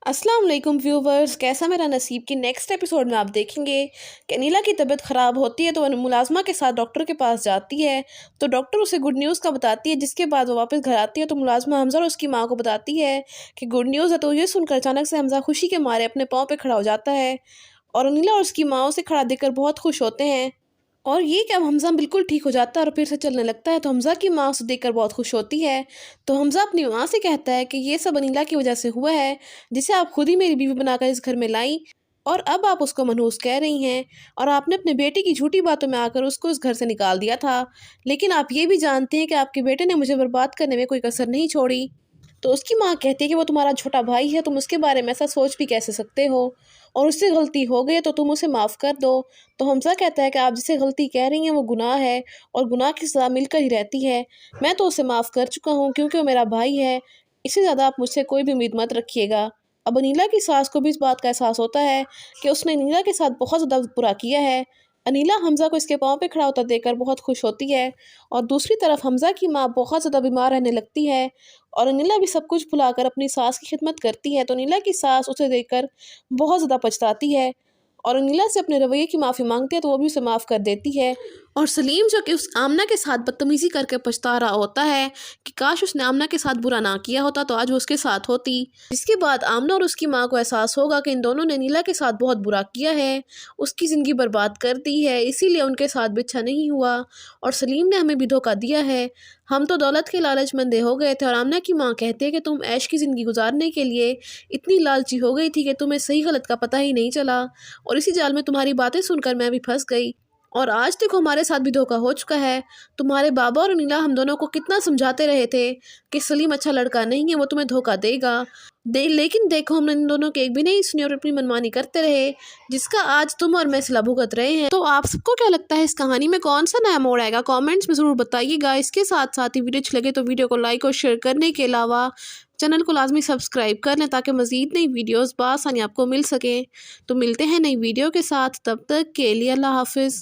अस्सलाम वालेकुम व्यूवर्स, कैसा मेरा नसीब की नेक्स्ट एपिसोड में आप देखेंगे कि अनीला की तबीयत ख़राब होती है तो वो मुलाजमा के साथ डॉक्टर के पास जाती है। तो डॉक्टर उसे गुड न्यूज़ का बताती है, जिसके बाद वो वापस घर आती है तो मुलाजमा हमज़ा और उसकी माँ को बताती है कि गुड न्यूज़ है। तो ये सुनकर अचानक से हमज़ा खुशी के मारे अपने पाँव पे खड़ा हो जाता है और अनीला और उसकी माँ उसे खड़ा देखकर बहुत खुश होते हैं। और ये कि अब हमज़ा बिल्कुल ठीक हो जाता है और फिर से चलने लगता है, तो हमज़ा की माँ उसे देखकर बहुत खुश होती है। तो हमज़ा अपनी माँ से कहता है कि ये सब अनीला की वजह से हुआ है, जिसे आप खुद ही मेरी बीवी बनाकर इस घर में लाई और अब आप उसको मनहूस कह रही हैं और आपने अपने बेटे की झूठी बातों में आकर उसको इस घर से निकाल दिया था। लेकिन आप ये भी जानते हैं कि आपके बेटे ने मुझे बर्बाद करने में कोई कसर नहीं छोड़ी। तो उसकी माँ कहती है कि वो तुम्हारा छोटा भाई है, तुम उसके बारे में ऐसा सोच भी कैसे सकते हो, और उससे गलती हो गई है तो तुम उसे माफ़ कर दो। तो हमज़ा कहता है कि आप जिसे गलती कह रही हैं वो गुनाह है और गुनाह की सज़ा मिलकर ही रहती है। मैं तो उसे माफ़ कर चुका हूँ क्योंकि वो मेरा भाई है। इससे ज़्यादा आप मुझसे कोई भी उम्मीद मत रखिएगा। अब अनीला की सास को भी इस बात का एहसास होता है कि उसने अनीला के साथ बहुत ज़्यादा बुरा किया है। अनीला हमज़ा को इसके पाँव पे खड़ा होता देखकर बहुत खुश होती है और दूसरी तरफ हमज़ा की माँ बहुत ज़्यादा बीमार रहने लगती है और अनिला भी सब कुछ भुलाकर अपनी सास की खिदमत करती है। तो अनिला की सास उसे देखकर बहुत ज़्यादा पछताती है और अनिला से अपने रवैये की माफ़ी मांगती है, तो वो भी उसे माफ़ कर देती है। और सलीम जो कि उस आमना के साथ बदतमीज़ी करके पछता रहा होता है कि काश उसने आमना के साथ बुरा ना किया होता तो आज वो उसके साथ होती। जिसके बाद आमना और उसकी माँ को एहसास होगा कि इन दोनों ने अनिला के साथ बहुत बुरा किया है, उसकी ज़िंदगी बर्बाद कर दी है, इसीलिए उनके साथ भी अच्छा नहीं हुआ और सलीम ने हमें भी धोखा दिया है। हम तो दौलत के लालच में अंधे हो गए थे। और आमना की माँ कहती है कि तुम ऐश की ज़िंदगी गुजारने के लिए इतनी लालची हो गई थी कि तुम्हें सही गलत का पता ही नहीं चला और इसी जाल में तुम्हारी बातें सुनकर मैं भी फंस गई और आज देखो हमारे साथ भी धोखा हो चुका है। तुम्हारे बाबा और अनिला हम दोनों को कितना समझाते रहे थे कि सलीम अच्छा लड़का नहीं है, वो तुम्हें धोखा देगा लेकिन देखो हम इन दोनों के एक भी नहीं सुनी और अपनी मनमानी करते रहे, जिसका आज तुम और मैं सिला भुगत रहे हैं। तो आप सबको क्या लगता है इस कहानी में कौन सा नया मोड़ आएगा, कमेंट्स में ज़रूर बताइएगा। इसके साथ साथ ही वीडियो अच्छी लगे तो वीडियो को लाइक और शेयर करने के अलावा चैनल को लाजमी सब्सक्राइब कर लें ताकि मज़ीद नई वीडियोज़ बआसानी आपको मिल सकें। तो मिलते हैं नई वीडियो के साथ, तब तक के लिए अल्लाह हाफिज़।